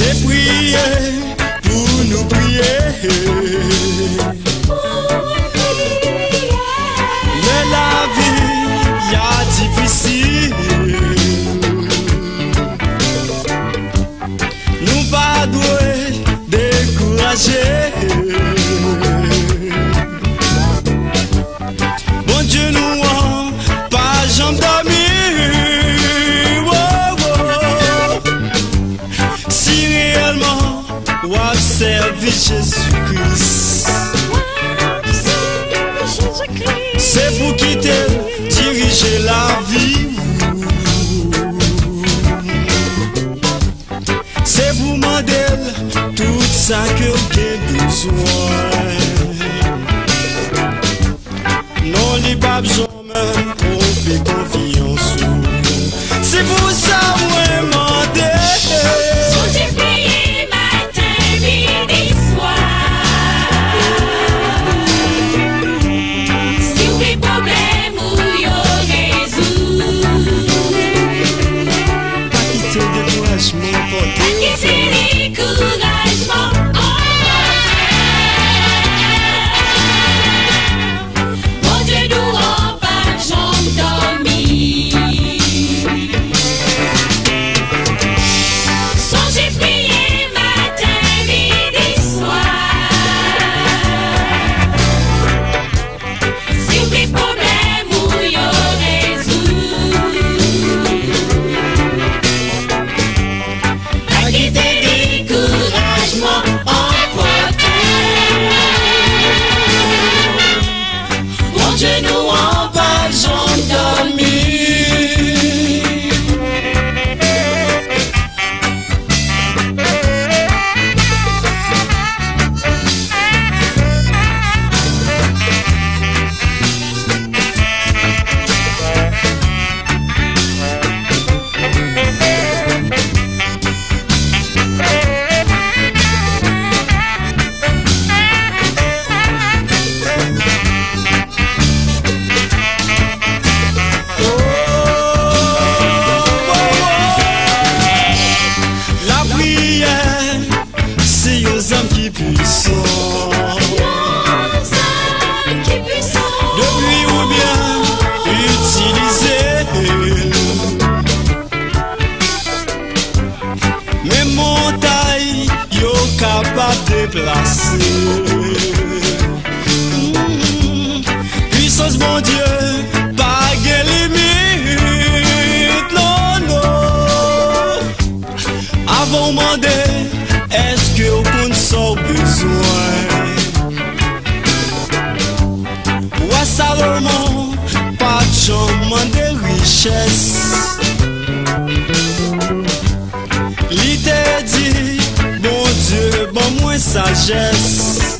C'est prier pour nous prier. Mais la vie y'a difficile. Nous pas doués décourager. Bon Dieu nous en pas jamais dormir. Si réellement ou observer Jésus-Christ, c'est pour quitter, diriger la vie. C'est pour demander tout ça que vous avez besoin. Non, les papes jamais tromper confiance. C'est pour ça moi demandé. J'ai prié matin, midi, soir. Si vous avez problème ou yo résout. Pas quitter découragement, Pas quitter découragement. Mon Dieu nous rend pas jamais dormir. Songez prier matin, midi, soir. Si vous avez problème ou yo résout. Pas quitter découragement emporté. Mon Dieu nous rend pas jamais dormir. la prière, c'est aux âmes qui puissent. Depuis ou bien utiliser mes montagnes, yo capable de déplacer. Puissance mon Dieu, pas de limite, non, non. Avant demander, est-ce que vous connaissez besoin? Ou à Salomon, pas de chemin de richesse. Il t'a dit, bon Dieu, bon moins sagesse.